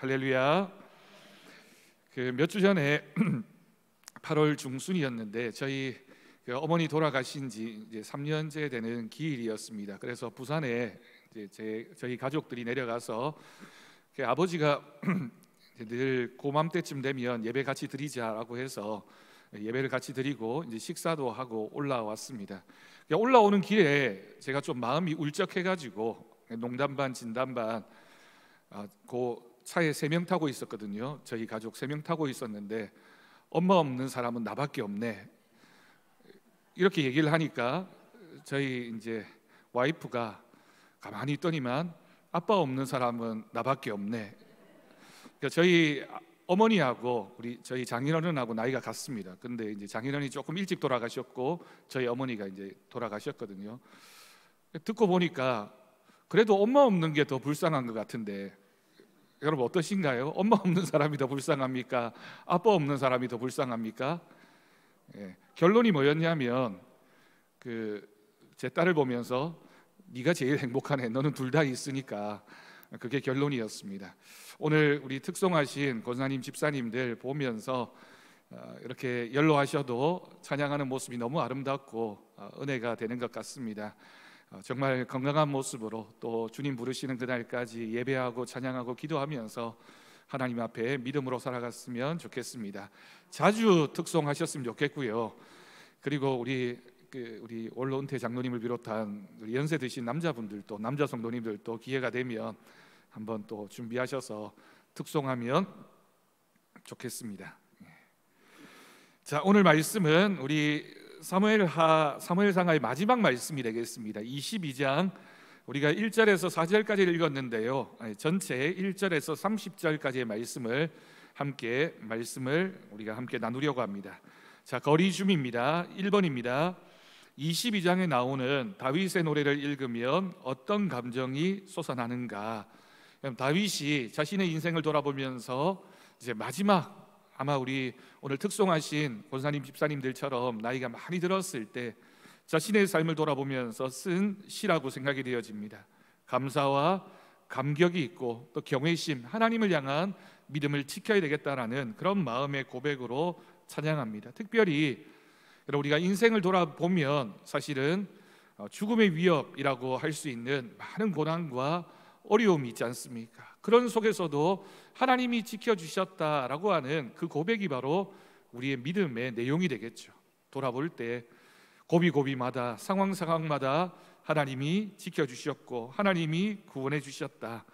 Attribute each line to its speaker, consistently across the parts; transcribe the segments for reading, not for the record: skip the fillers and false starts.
Speaker 1: 할렐루야. 몇 주 전에 8월 중순이었는데 저희 어머니 돌아가신 지 이제 3년째 되는 기일이었습니다. 그래서 부산에 저희 가족들이 내려가서 아버지가 늘 고맘때쯤 되면 예배 같이 드리자라고 해서 예배를 같이 드리고 이제 식사도 하고 올라왔습니다. 올라오는 길에 제가 좀 마음이 울적해가지고 농담 반 진담 반 그 차에 3명 타고 있었거든요. 저희 가족 3명 타고 있었는데 엄마 없는 사람은 나밖에 없네, 이렇게 얘기를 하니까 저희 이제 와이프가 가만히 있더니만 아빠 없는 사람은 나밖에 없네. 그러니까 저희 어머니하고 저희 장인어른하고 나이가 같습니다. 근데 이제 장인어른이 조금 일찍 돌아가셨고 저희 어머니가 이제 돌아가셨거든요. 듣고 보니까 그래도 엄마 없는 게 더 불쌍한 것 같은데 여러분 어떠신가요? 엄마 없는 사람이 더 불쌍합니까? 아빠 없는 사람이 더 불쌍합니까? 결론이 뭐였냐면 제 딸을 보면서 네가 제일 행복하네, 너는 둘 다 있으니까. 그게 결론이었습니다. 오늘 우리 특송하신 권사님 집사님들 보면서 이렇게 연로하셔도 찬양하는 모습이 너무 아름답고 은혜가 되는 것 같습니다. 정말 건강한 모습으로 또 주님 부르시는 그날까지 예배하고 찬양하고 기도하면서 하나님 앞에 믿음으로 살아갔으면 좋겠습니다. 자주 특송하셨으면 좋겠고요. 그리고 우리 원로 은퇴 장로님을 비롯한 우리 연세 드신 남자분들도, 남자 성도님들도 기회가 되면 한번 또 준비하셔서 특송하면 좋겠습니다. 자, 오늘 말씀은 우리 사무엘상하의 마지막 말씀이 되겠습니다. 22장 우리가 1절에서 4절까지 읽었는데요, 전체 1절에서 30절까지의 말씀을 우리가 함께 나누려고 합니다. 자, 거리줌입니다. 1번입니다. 22장에 나오는 다윗의 노래를 읽으면 어떤 감정이 솟아나는가? 다윗이 자신의 인생을 돌아보면서 이제 마지막, 아마 우리 오늘 특송하신 권사님 집사님들처럼 나이가 많이 들었을 때 자신의 삶을 돌아보면서 쓴 시라고 생각이 되어집니다. 감사와 감격이 있고 또 경외심, 하나님을 향한 믿음을 지켜야 되겠다라는 그런 마음의 고백으로 찬양합니다. 특별히 우리가 인생을 돌아보면 사실은 죽음의 위협이라고 할 수 있는 많은 고난과 어려움이 있지 않습니까? 그런 속에서도 하나님이 지켜주셨다라고 하는 그 고백이 바로 우리의 믿음의 내용이 되겠죠. 돌아볼 때 고비고비마다, 상황마다 하나님이 지켜주셨고 하나님이 구원해 주셨다,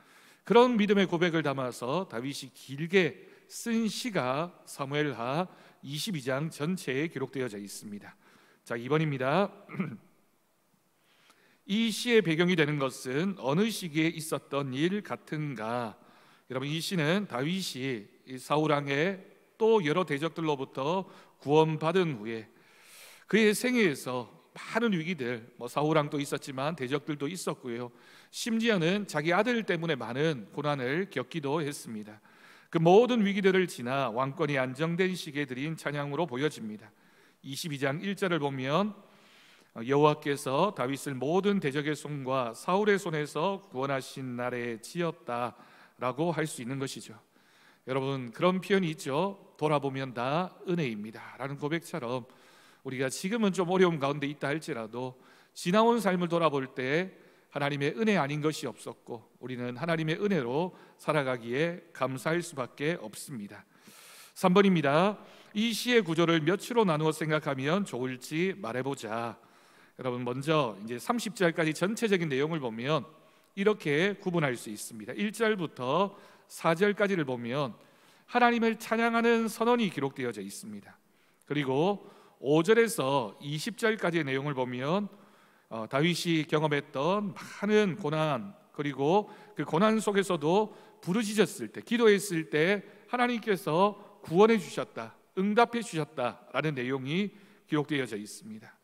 Speaker 1: 그런 믿음의 고백을 담아서 다윗이 길게 쓴 시가 사무엘하 22장 전체에 기록되어져 있습니다. 자, 2번입니다. 이 시의 배경이 되는 것은 어느 시기에 있었던 일 같은가? 여러분, 이 시는 다윗이 사울 왕의 또 여러 대적들로부터 구원받은 후에 그의 생애에서 많은 위기들, 사울 왕도 있었지만 대적들도 있었고요, 심지어는 자기 아들 때문에 많은 고난을 겪기도 했습니다. 그 모든 위기들을 지나 왕권이 안정된 시기에 드린 찬양으로 보여집니다. 22장 1절을 보면 여호와께서 다윗을 모든 대적의 손과 사울의 손에서 구원하신 날에 지었다라고 할 수 있는 것이죠. 여러분, 그런 표현이 있죠. 돌아보면 다 은혜입니다 라는 고백처럼 우리가 지금은 좀 어려움 가운데 있다 할지라도 지나온 삶을 돌아볼 때 하나님의 은혜 아닌 것이 없었고 우리는 하나님의 은혜로 살아가기에 감사할 수밖에 없습니다. 3번입니다. 이 시의 구조를 몇으로 나누어 생각하면 좋을지 말해보자. 여러분, 먼저 이제 30절까지 전체적인 내용을 보면 이렇게 구분할 수 있습니다. 1절부터 4절까지를 보면 하나님을 찬양하는 선언이 기록되어져 있습니다. 그리고 5절에서 20절까지의 내용을 보면 다윗이 경험했던 많은 고난, 그리고 그 고난 속에서도 부르짖었을 때, 기도했을 때 하나님께서 구원해 주셨다, 응답해 주셨다라는 내용이 기록되어져 있습니다.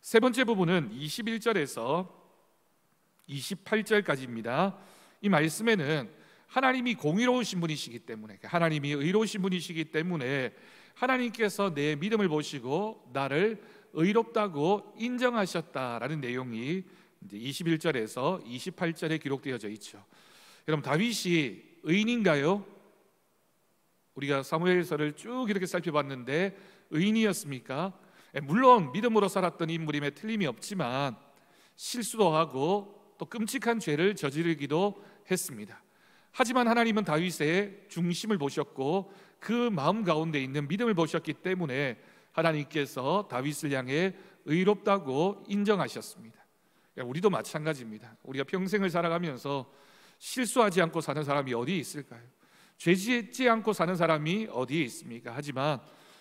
Speaker 1: 세 번째 부분은 21절에서 28절까지입니다. 이 말씀에는 하나님이 공의로우신 분이시기 때문에, 하나님이 의로우신 분이시기 때문에 하나님께서 내 믿음을 보시고 나를 의롭다고 인정하셨다라는 내용이 이제 21절에서 28절에 기록되어져 있죠. 여러분, 다윗이 의인인가요? 우리가 사무엘서를 쭉 이렇게 살펴봤는데 의인이었습니까? 물론 믿음으로 살았던 인물임에 틀림이 없지만 실수도 하고 또 끔찍한 죄를 저지르기도 했습니다. 하지만 하나님은 다윗의 중심을 보셨고 그 마음 가운데 있는 믿음을 보셨기 때문에 하나님께서 다윗을 향해 의롭다고 인정하셨습니다. 우리도 마찬가지입니다. 우리가 평생을 살아가면서 실수하지 않고 사는 사람이 어디에 있을까요? 죄 짓지 않고 사는 사람이 어디에 있습니까? 하지만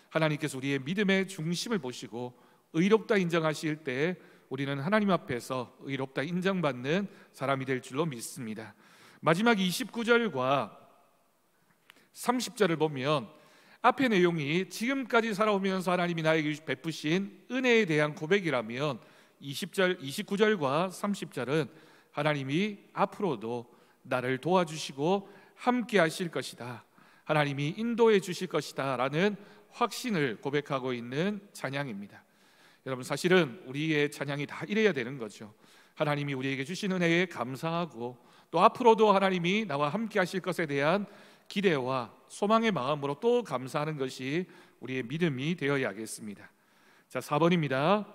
Speaker 1: 하나님께서 우리의 믿음의 중심을 보시고 의롭다 인정하실 때 우리는 하나님 앞에서 의롭다 인정받는 사람이 될 줄로 믿습니다. 마지막 29절과 30절을 보면 앞의 내용이 지금까지 살아오면서 하나님이 나에게 베푸신 은혜에 대한 고백이라면 29절과 30절은 하나님이 앞으로도 나를 도와주시고 함께 하실 것이다, 하나님이 인도해 주실 것이다 라는 확신을 고백하고 있는 찬양입니다. 여러분, 사실은 우리의 찬양이 다 이래야 되는 거죠. 하나님이 우리에게 주신 은혜에 감사하고 또 앞으로도 하나님이 나와 함께 하실 것에 대한 기대와 소망의 마음으로 또 감사하는 것이 우리의 믿음이 되어야겠습니다. 자, 4번입니다.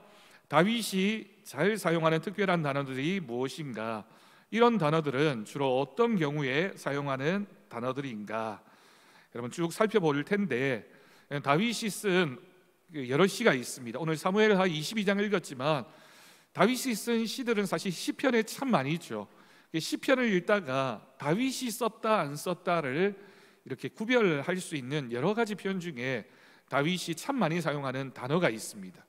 Speaker 1: 다윗이 잘 사용하는 특별한 단어들이 무엇인가? 이런 단어들은 주로 어떤 경우에 사용하는 단어들인가? 여러분 쭉 살펴볼 텐데 다윗이 쓴 여러 시가 있습니다. 오늘 사무엘하 22장 읽었지만 다윗이 쓴 시들은 사실 시편에 참 많이 있죠. 시편을 읽다가 다윗이 썼다 안 썼다를 이렇게 구별할 수 있는 여러 가지 표현 중에 다윗이 참 많이 사용하는 단어가 있습니다.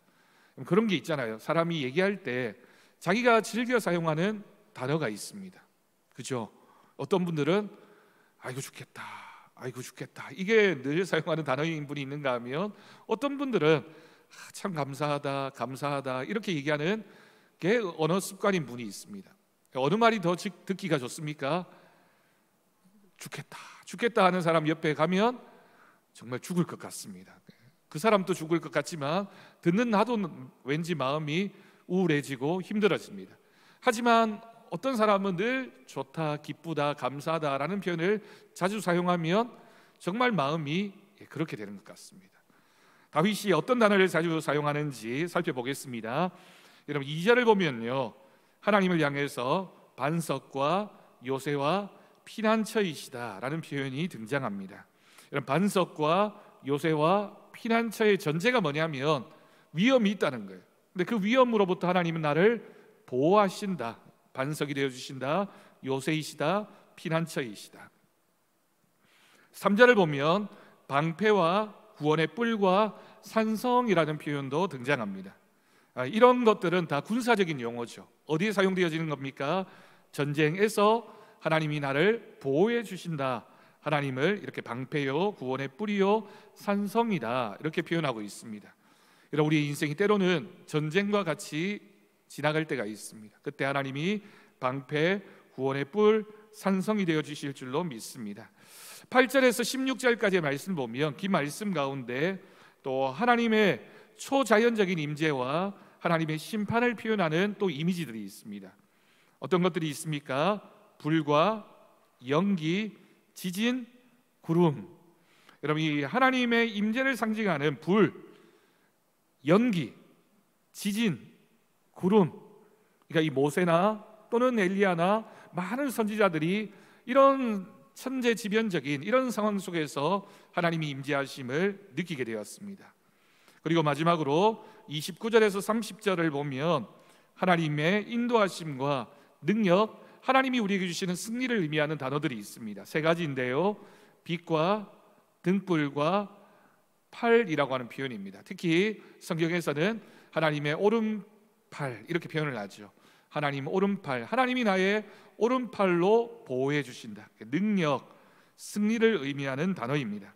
Speaker 1: 그런 게 있잖아요. 사람이 얘기할 때 자기가 즐겨 사용하는 단어가 있습니다. 그죠? 어떤 분들은 아이고 죽겠다, 아이고 죽겠다, 이게 늘 사용하는 단어인 분이 있는가 하면 어떤 분들은 참 감사하다, 감사하다 이렇게 얘기하는 게 언어 습관인 분이 있습니다. 어느 말이 더 듣기가 좋습니까? 죽겠다, 죽겠다 하는 사람 옆에 가면 정말 죽을 것 같습니다. 그 사람도 죽을 것 같지만 듣는 나도 왠지 마음이 우울해지고 힘들어집니다. 하지만 어떤 사람은 늘 좋다, 기쁘다, 감사하다라는 표현을 자주 사용하면 정말 마음이 그렇게 되는 것 같습니다. 다윗이 어떤 단어를 자주 사용하는지 살펴보겠습니다. 여러분 2절을 보면요, 하나님을 향해서 반석과 요새와 피난처이시다라는 표현이 등장합니다. 여러분 반석과 요새와 피난처의 전제가 뭐냐면 위험이 있다는 거예요. 근데 그 위험으로부터 하나님은 나를 보호하신다, 반석이 되어주신다, 요새이시다, 피난처이시다. 3절을 보면 방패와 구원의 뿔과 산성이라는 표현도 등장합니다. 이런 것들은 다 군사적인 용어죠. 어디에 사용되어지는 겁니까? 전쟁에서 하나님이 나를 보호해 주신다, 하나님을 이렇게 방패요, 구원의 뿔이요, 산성이다 이렇게 표현하고 있습니다. 여러분 우리의 인생이 때로는 전쟁과 같이 지나갈 때가 있습니다. 그때 하나님이 방패, 구원의 뿔, 산성이 되어 주실 줄로 믿습니다. 8절에서 16절까지의 말씀 보면 긴 말씀 가운데 또 하나님의 초자연적인 임재와 하나님의 심판을 표현하는 또 이미지들이 있습니다. 어떤 것들이 있습니까? 불과 연기, 지진, 구름. 여러분 이 하나님의 임재를 상징하는 불, 연기, 지진, 구름. 그러니까 이 모세나 또는 엘리야나 많은 선지자들이 이런 천재지변적인 이런 상황 속에서 하나님이 임재하심을 느끼게 되었습니다. 그리고 마지막으로 29절에서 30절을 보면 하나님의 인도하심과 능력, 하나님이 우리에게 주시는 승리를 의미하는 단어들이 있습니다. 세 가지인데요, 빛과 등불과 팔이라고 하는 표현입니다. 특히 성경에서는 하나님의 오른팔 이렇게 표현을 하죠. 하나님 오른팔, 하나님이 나의 오른팔로 보호해 주신다. 능력, 승리를 의미하는 단어입니다.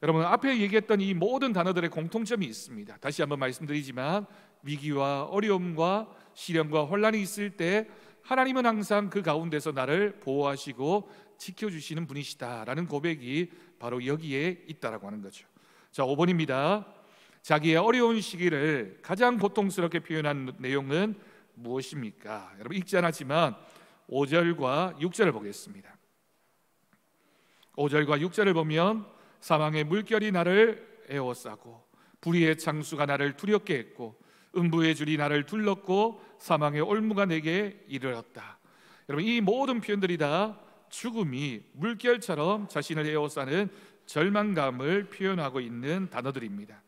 Speaker 1: 여러분 앞에 얘기했던 이 모든 단어들의 공통점이 있습니다. 다시 한번 말씀드리지만 위기와 어려움과 시련과 혼란이 있을 때 하나님은 항상 그 가운데서 나를 보호하시고 지켜주시는 분이시다라는 고백이 바로 여기에 있다라고 하는 거죠. 자, 5번입니다. 자기의 어려운 시기를 가장 고통스럽게 표현한 내용은 무엇입니까? 여러분 읽지 않았지만 5절과 6절을 보겠습니다. 5절과 6절을 보면 사망의 물결이 나를 에워싸고 불의의 창수가 나를 두렵게 했고 음부의 줄이 나를 둘렀고 사망의 올무가 내게 이르렀다. 여러분, 이 모든 표현들이 다 죽음이 물결처럼 자신을 에워싸는 절망감을 표현하고 있는 단어들입니다.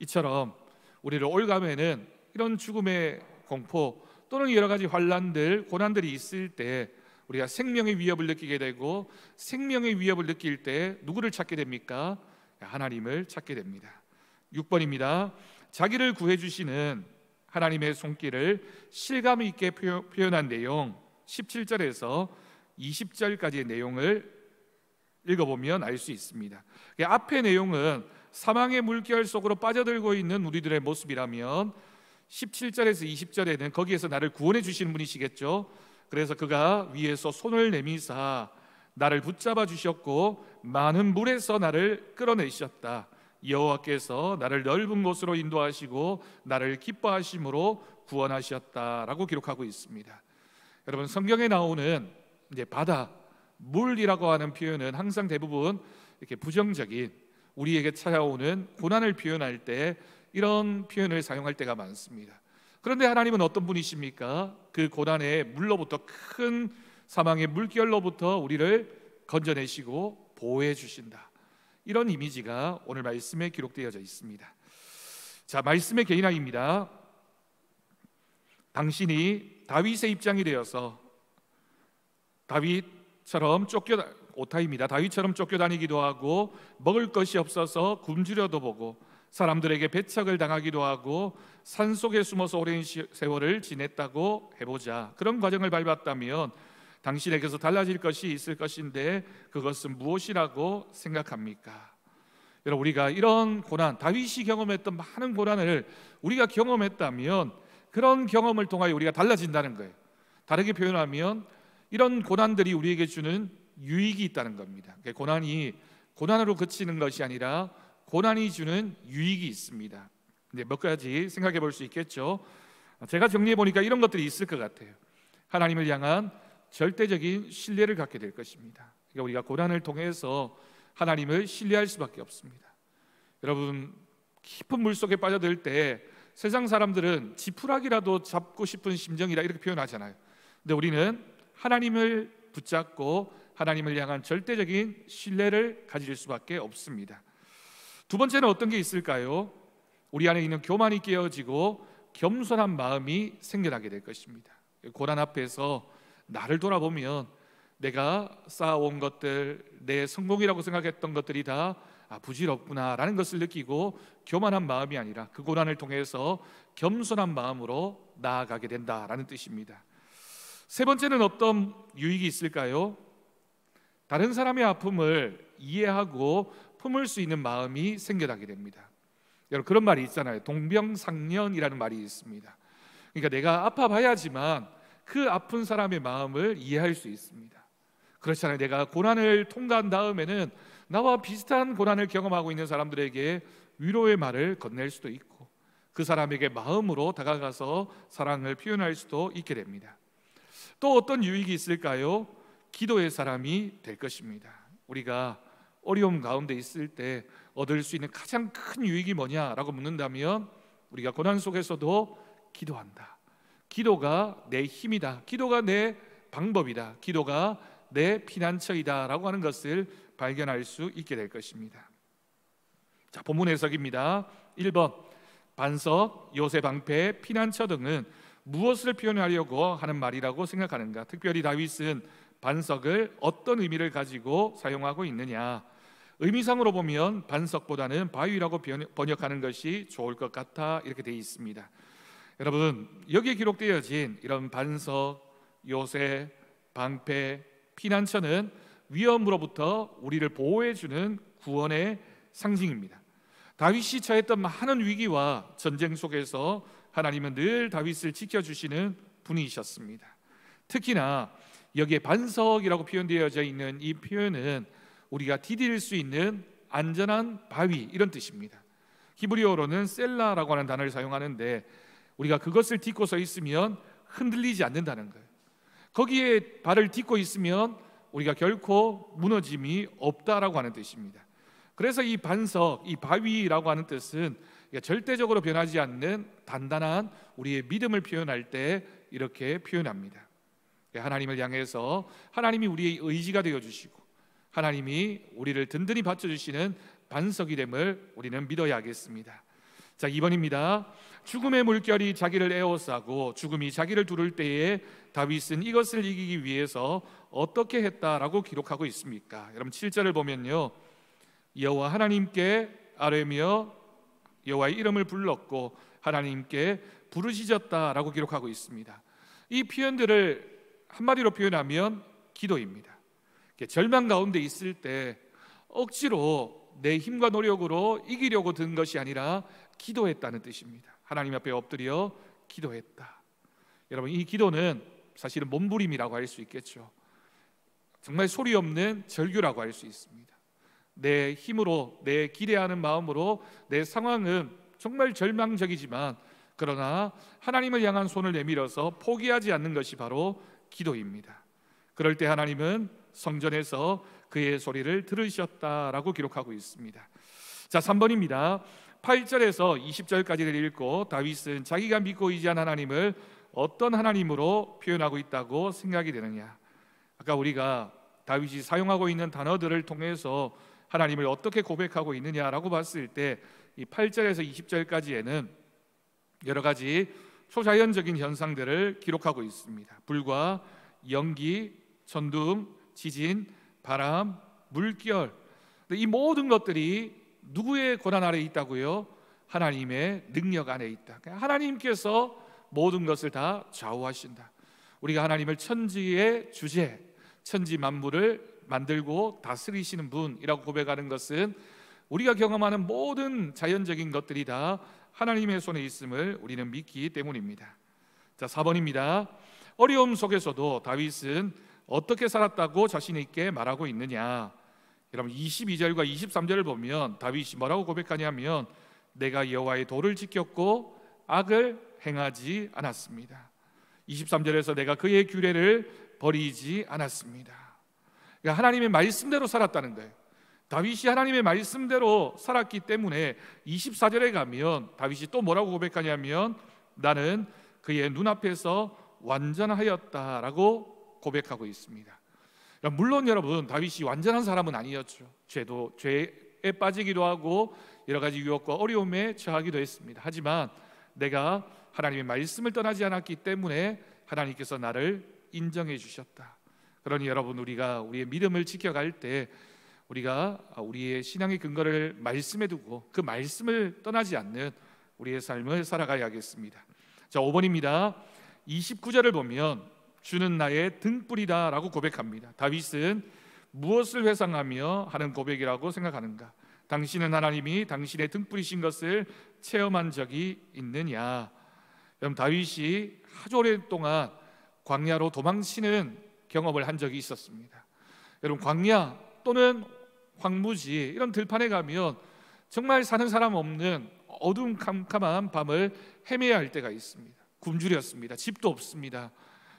Speaker 1: 이처럼 우리를 올가매는 이런 죽음의 공포 또는 여러 가지 환난들, 고난들이 있을 때 우리가 생명의 위협을 느끼게 되고, 생명의 위협을 느낄 때 누구를 찾게 됩니까? 하나님을 찾게 됩니다. 6번입니다. 자기를 구해주시는 하나님의 손길을 실감 있게 표현한 내용, 17절에서 20절까지의 내용을 읽어보면 알 수 있습니다. 앞의 내용은 사망의 물결 속으로 빠져들고 있는 우리들의 모습이라면 17절에서 20절에는 거기에서 나를 구원해 주시는 분이시겠죠. 그래서 그가 위에서 손을 내미사 나를 붙잡아 주셨고 많은 물에서 나를 끌어내셨다. 여호와께서 나를 넓은 곳으로 인도하시고 나를 기뻐하심으로 구원하셨다라고 기록하고 있습니다. 여러분, 성경에 나오는 이제 바다, 물이라고 하는 표현은 항상 대부분 이렇게 부정적인, 우리에게 찾아오는 고난을 표현할 때 이런 표현을 사용할 때가 많습니다. 그런데 하나님은 어떤 분이십니까? 그 고난의 물로부터, 큰 사망의 물결로부터 우리를 건져내시고 보호해 주신다. 이런 이미지가 오늘 말씀에 기록되어져 있습니다. 자, 말씀의 개인화입니다. 당신이 다윗의 입장이 되어서 다윗처럼 오타입니다. 다윗처럼 쫓겨다니기도 하고 먹을 것이 없어서 굶주려도 보고 사람들에게 배척을 당하기도 하고 산속에 숨어서 오랜 세월을 지냈다고 해보자. 그런 과정을 밟았다면 당신에게서 달라질 것이 있을 것인데 그것은 무엇이라고 생각합니까? 여러분, 우리가 이런 고난, 다윗이 경험했던 많은 고난을 우리가 경험했다면 그런 경험을 통하여 우리가 달라진다는 거예요. 다르게 표현하면 이런 고난들이 우리에게 주는 유익이 있다는 겁니다. 고난이 고난으로 그치는 것이 아니라 고난이 주는 유익이 있습니다. 근데 몇 가지 생각해 볼 수 있겠죠. 제가 정리해 보니까 이런 것들이 있을 것 같아요. 하나님을 향한 절대적인 신뢰를 갖게 될 것입니다. 그러니까 우리가 고난을 통해서 하나님을 신뢰할 수밖에 없습니다. 여러분, 깊은 물속에 빠져들 때 세상 사람들은 지푸라기라도 잡고 싶은 심정이라 이렇게 표현하잖아요. 근데 우리는 하나님을 붙잡고 하나님을 향한 절대적인 신뢰를 가질 수밖에 없습니다. 두 번째는 어떤 게 있을까요? 우리 안에 있는 교만이 깨어지고 겸손한 마음이 생겨나게 될 것입니다. 고난 앞에서 나를 돌아보면 내가 쌓아온 것들, 내 성공이라고 생각했던 것들이 다 부질없구나라는 것을 느끼고 교만한 마음이 아니라 그 고난을 통해서 겸손한 마음으로 나아가게 된다라는 뜻입니다. 세 번째는 어떤 유익이 있을까요? 다른 사람의 아픔을 이해하고 품을 수 있는 마음이 생겨나게 됩니다. 여러분, 그런 말이 있잖아요. 동병상련이라는 말이 있습니다. 그러니까 내가 아파봐야지만 그 아픈 사람의 마음을 이해할 수 있습니다. 그렇잖아요. 내가 고난을 통과한 다음에는 나와 비슷한 고난을 경험하고 있는 사람들에게 위로의 말을 건넬 수도 있고 그 사람에게 마음으로 다가가서 사랑을 표현할 수도 있게 됩니다. 또 어떤 유익이 있을까요? 기도의 사람이 될 것입니다. 우리가 어려움 가운데 있을 때 얻을 수 있는 가장 큰 유익이 뭐냐라고 묻는다면 우리가 고난 속에서도 기도한다. 기도가 내 힘이다. 기도가 내 방법이다. 기도가 내 피난처이다 라고 하는 것을 발견할 수 있게 될 것입니다. 자, 본문 해석입니다. 1번, 반석, 요새 방패, 피난처 등은 무엇을 표현하려고 하는 말이라고 생각하는가? 특별히 다윗은 반석을 어떤 의미를 가지고 사용하고 있느냐? 의미상으로 보면 반석보다는 바위라고 번역하는 것이 좋을 것 같아 이렇게 되어 있습니다. 여러분, 여기에 기록되어진 이런 반석, 요새, 방패, 피난처는 위험으로부터 우리를 보호해주는 구원의 상징입니다. 다윗이 처했던 많은 위기와 전쟁 속에서 하나님은 늘 다윗을 지켜주시는 분이셨습니다. 특히나 여기에 반석이라고 표현되어져 있는 이 표현은 우리가 디딜 수 있는 안전한 바위 이런 뜻입니다. 히브리어로는 셀라라고 하는 단어를 사용하는데 우리가 그것을 딛고 서 있으면 흔들리지 않는다는 거예요. 거기에 발을 딛고 있으면 우리가 결코 무너짐이 없다라고 하는 뜻입니다. 그래서 이 반석, 이 바위라고 하는 뜻은 절대적으로 변하지 않는 단단한 우리의 믿음을 표현할 때 이렇게 표현합니다. 하나님을 향해서 하나님이 우리의 의지가 되어주시고 하나님이 우리를 든든히 받쳐주시는 반석이 됨을 우리는 믿어야 하겠습니다. 자, 2번입니다. 죽음의 물결이 자기를 에워싸고 죽음이 자기를 두를 때에 다윗은 이것을 이기기 위해서 어떻게 했다라고 기록하고 있습니까? 여러분 7절을 보면요, 여호와 하나님께 아뢰며 여호와의 이름을 불렀고 하나님께 부르짖었다라고 기록하고 있습니다. 이 표현들을 한마디로 표현하면 기도입니다. 절망 가운데 있을 때 억지로 내 힘과 노력으로 이기려고 든 것이 아니라 기도했다는 뜻입니다. 하나님 앞에 엎드려 기도했다. 여러분, 이 기도는 사실은 몸부림이라고 할 수 있겠죠. 정말 소리 없는 절규라고 할 수 있습니다. 내 힘으로, 내 기대하는 마음으로 내 상황은 정말 절망적이지만 그러나 하나님을 향한 손을 내밀어서 포기하지 않는 것이 바로 기도입니다. 그럴 때 하나님은 성전에서 그의 소리를 들으셨다라고 기록하고 있습니다. 자, 3번입니다. 8절에서 20절까지를 읽고 다윗은 자기가 믿고 의지한 하나님을 어떤 하나님으로 표현하고 있다고 생각이 되느냐. 아까 우리가 다윗이 사용하고 있는 단어들을 통해서 하나님을 어떻게 고백하고 있느냐라고 봤을 때 이 8절에서 20절까지에는 여러 가지 초자연적인 현상들을 기록하고 있습니다. 불과, 연기, 천둥, 지진, 바람, 물결, 이 모든 것들이 누구의 권한 아래에 있다고요? 하나님의 능력 안에 있다. 하나님께서 모든 것을 다 좌우하신다. 우리가 하나님을 천지의 주제, 천지 만물을 만들고 다스리시는 분이라고 고백하는 것은 우리가 경험하는 모든 자연적인 것들이 다 하나님의 손에 있음을 우리는 믿기 때문입니다. 자, 4번입니다. 어려움 속에서도 다윗은 어떻게 살았다고 자신 있게 말하고 있느냐. 여러분 22절과 23절을 보면 다윗이 뭐라고 고백하냐면 내가 여호와의 도를 지켰고 악을 행하지 않았습니다. 23절에서 내가 그의 규례를 버리지 않았습니다. 그러니까 하나님의 말씀대로 살았다는 거예요. 다윗이 하나님의 말씀대로 살았기 때문에 24절에 가면 다윗이 또 뭐라고 고백하냐면 나는 그의 눈앞에서 완전하였다라고 고백하고 있습니다. 물론 여러분 다윗이 완전한 사람은 아니었죠. 죄에 빠지기도 하고 여러 가지 유혹과 어려움에 처하기도 했습니다. 하지만 내가 하나님의 말씀을 떠나지 않았기 때문에 하나님께서 나를 인정해 주셨다. 그러니 여러분 우리가 우리의 믿음을 지켜갈 때 우리가 우리의 신앙의 근거를 말씀에 두고 그 말씀을 떠나지 않는 우리의 삶을 살아가야겠습니다. 자, 5번입니다. 29절을 보면 주는 나의 등불이다 라고 고백합니다. 다윗은 무엇을 회상하며 하는 고백이라고 생각하는가? 당신은 하나님이 당신의 등불이신 것을 체험한 적이 있느냐? 여러분 다윗이 아주 오랫동안 광야로 도망치는 경험을 한 적이 있었습니다. 여러분 광야 또는 황무지 이런 들판에 가면 정말 사는 사람 없는 어두운 캄캄한 밤을 헤매야 할 때가 있습니다. 굶주렸습니다. 집도 없습니다.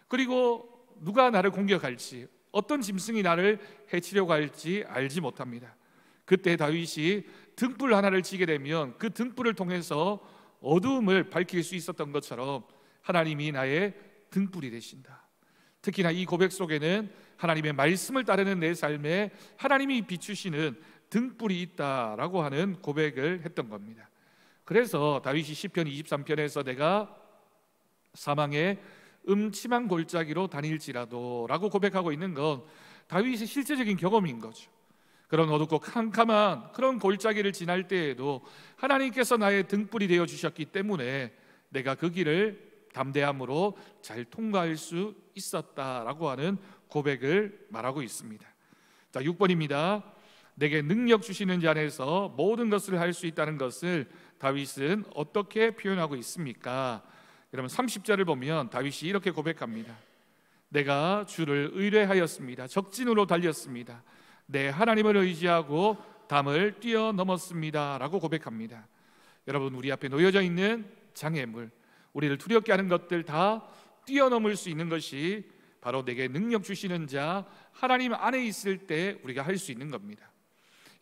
Speaker 1: 그리고 누가 나를 공격할지 어떤 짐승이 나를 해치려고 할지 알지 못합니다. 그때 다윗이 등불 하나를 지게 되면 그 등불을 통해서 어두움을 밝힐 수 있었던 것처럼 하나님이 나의 등불이 되신다. 특히나 이 고백 속에는 하나님의 말씀을 따르는 내 삶에 하나님이 비추시는 등불이 있다라고 하는 고백을 했던 겁니다. 그래서 다윗이 시편 23편에서 내가 사망의 음침한 골짜기로 다닐지라도 라고 고백하고 있는 건 다윗의 실제적인 경험인 거죠. 그런 어둡고 캄캄한 그런 골짜기를 지날 때에도 하나님께서 나의 등불이 되어 주셨기 때문에 내가 그 길을 담대함으로 잘 통과할 수 있었다라고 하는 고백을 말하고 있습니다. 자, 6번입니다. 내게 능력 주시는 자 안에서 모든 것을 할 수 있다는 것을 다윗은 어떻게 표현하고 있습니까? 여러분 30절을 보면 다윗이 이렇게 고백합니다. 내가 주를 의뢰하였습니다. 적진으로 달렸습니다. 내 하나님을 의지하고 담을 뛰어넘었습니다 라고 고백합니다. 여러분 우리 앞에 놓여져 있는 장애물, 우리를 두렵게 하는 것들 다 뛰어넘을 수 있는 것이 바로 내게 능력 주시는 자 하나님 안에 있을 때 우리가 할 수 있는 겁니다.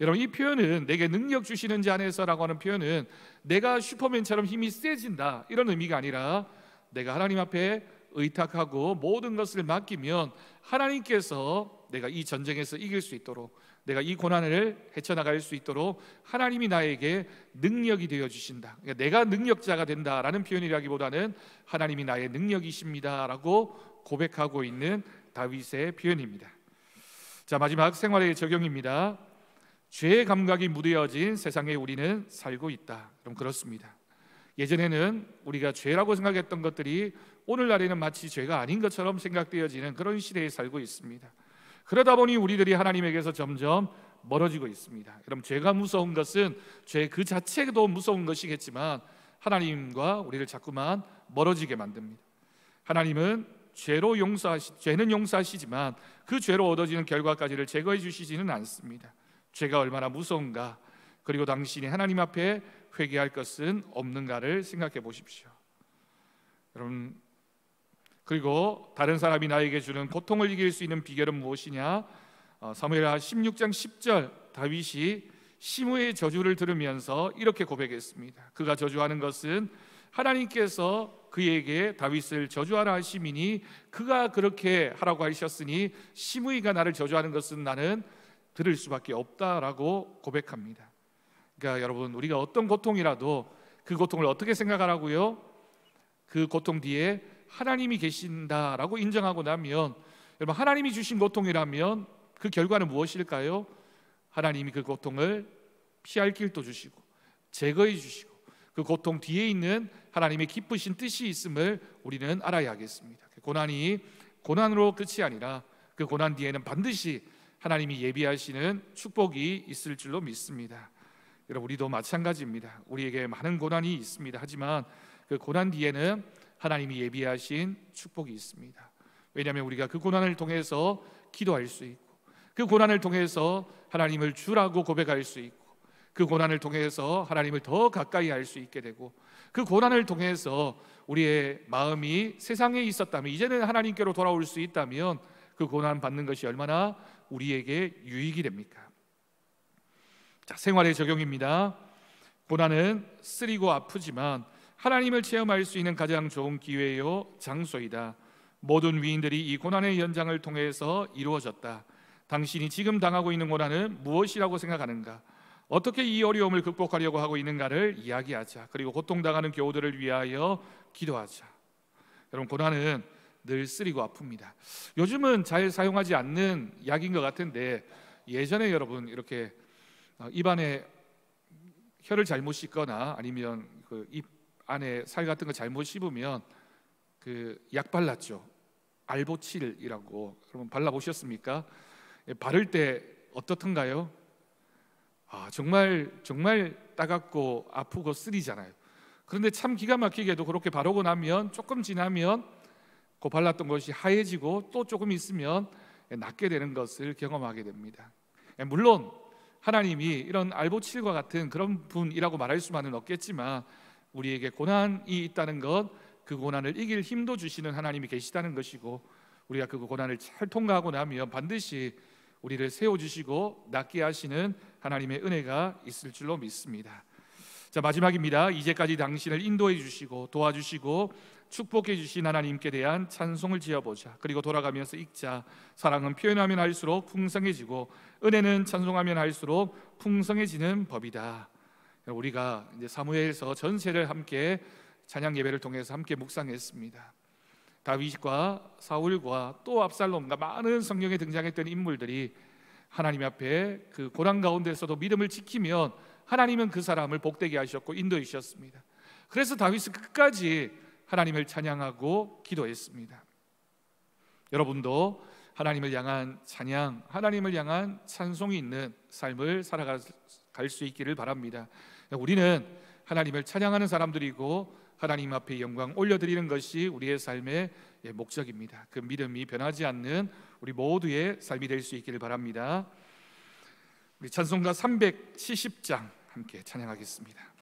Speaker 1: 여러분, 이 표현은 내게 능력 주시는 자 안에서라고 하는 표현은 내가 슈퍼맨처럼 힘이 세진다 이런 의미가 아니라 내가 하나님 앞에 의탁하고 모든 것을 맡기면 하나님께서 내가 이 전쟁에서 이길 수 있도록, 내가 이 고난을 헤쳐나갈 수 있도록 하나님이 나에게 능력이 되어 주신다. 그러니까 내가 능력자가 된다라는 표현이라기보다는 하나님이 나의 능력이십니다 라고 고백하고 있는 다윗의 표현입니다. 자, 마지막 생활의 적용입니다. 죄의 감각이 무뎌진 세상에 우리는 살고 있다. 그럼 그렇습니다. 예전에는 우리가 죄라고 생각했던 것들이 오늘날에는 마치 죄가 아닌 것처럼 생각되어지는 그런 시대에 살고 있습니다. 그러다 보니 우리들이 하나님에게서 점점 멀어지고 있습니다. 그럼 죄가 무서운 것은 죄 그 자체도 무서운 것이겠지만 하나님과 우리를 자꾸만 멀어지게 만듭니다. 하나님은 죄는 용서하시지만 그 죄로 얻어지는 결과까지를 제거해 주시지는 않습니다. 죄가 얼마나 무서운가, 그리고 당신이 하나님 앞에 회개할 것은 없는가를 생각해 보십시오. 여러분, 그리고 다른 사람이 나에게 주는 고통을 이길 수 있는 비결은 무엇이냐? 사무엘하 16장 10절 다윗이 시므의 저주를 들으면서 이렇게 고백했습니다. 그가 저주하는 것은 하나님께서 그에게 다윗을 저주하라 하심이니 그가 그렇게 하라고 하셨으니 시므이가 나를 저주하는 것은 나는 들을 수밖에 없다라고 고백합니다. 그러니까 여러분, 우리가 어떤 고통이라도 그 고통을 어떻게 생각하라고요? 그 고통 뒤에 하나님이 계신다라고 인정하고 나면, 여러분, 하나님이 주신 고통이라면 그 결과는 무엇일까요? 하나님이 그 고통을 피할 길도 주시고 제거해 주시고 그 고통 뒤에 있는 하나님의 기쁘신 뜻이 있음을 우리는 알아야 하겠습니다. 고난이 고난으로 끝이 아니라 그 고난 뒤에는 반드시 하나님이 예비하시는 축복이 있을 줄로 믿습니다. 여러분, 우리도 마찬가지입니다. 우리에게 많은 고난이 있습니다. 하지만 그 고난 뒤에는 하나님이 예비하신 축복이 있습니다. 왜냐하면 우리가 그 고난을 통해서 기도할 수 있고, 그 고난을 통해서 하나님을 주라고 고백할 수 있고, 그 고난을 통해서 하나님을 더 가까이 할 수 있게 되고, 그 고난을 통해서 우리의 마음이 세상에 있었다면 이제는 하나님께로 돌아올 수 있다면 그 고난 받는 것이 얼마나 우리에게 유익이 됩니까? 자, 생활의 적용입니다. 고난은 쓰리고 아프지만 하나님을 체험할 수 있는 가장 좋은 기회요 장소이다. 모든 위인들이 이 고난의 연장을 통해서 이루어졌다. 당신이 지금 당하고 있는 고난은 무엇이라고 생각하는가? 어떻게 이 어려움을 극복하려고 하고 있는가를 이야기하자. 그리고 고통당하는 교우들을 위하여 기도하자. 여러분, 고난은 늘 쓰리고 아픕니다. 요즘은 잘 사용하지 않는 약인 것 같은데, 예전에 여러분 이렇게 입안에 혀를 잘못 씻거나 아니면 그 입 안에 살 같은 거 잘못 씹으면 그 약 발랐죠. 알보칠이라고. 여러분 발라보셨습니까? 바를 때 어떻던가요? 정말 따갑고 아프고 쓰리잖아요. 그런데 참 기가 막히게도 그렇게 바르고 나면 조금 지나면 그 발랐던 것이 하얘지고 또 조금 있으면 낫게 되는 것을 경험하게 됩니다. 물론 하나님이 이런 알보칠과 같은 그런 분이라고 말할 수만은 없겠지만 우리에게 고난이 있다는 것, 그 고난을 이길 힘도 주시는 하나님이 계시다는 것이고, 우리가 그 고난을 잘 통과하고 나면 반드시 우리를 세워주시고 낫게 하시는 하나님의 은혜가 있을 줄로 믿습니다. 자, 마지막입니다. 이제까지 당신을 인도해 주시고 도와주시고 축복해 주신 하나님께 대한 찬송을 지어보자. 그리고 돌아가면서 읽자. 사랑은 표현하면 할수록 풍성해지고 은혜는 찬송하면 할수록 풍성해지는 법이다. 우리가 이제 사무엘서 전체를 함께 찬양 예배를 통해서 함께 묵상했습니다. 다윗과 사울과 또 압살롬과 많은 성경에 등장했던 인물들이 하나님 앞에 그 고난 가운데서도 믿음을 지키면 하나님은 그 사람을 복되게 하셨고 인도해 주셨습니다. 그래서 다윗은 끝까지 하나님을 찬양하고 기도했습니다. 여러분도 하나님을 향한 찬양, 하나님을 향한 찬송이 있는 삶을 살아갈 수 있기를 바랍니다. 우리는 하나님을 찬양하는 사람들이고 하나님 앞에 영광 올려드리는 것이 우리의 삶의 목적입니다. 그 믿음이 변하지 않는 우리 모두의 삶이 될 수 있기를 바랍니다. 우리 찬송가 370장 함께 찬양하겠습니다.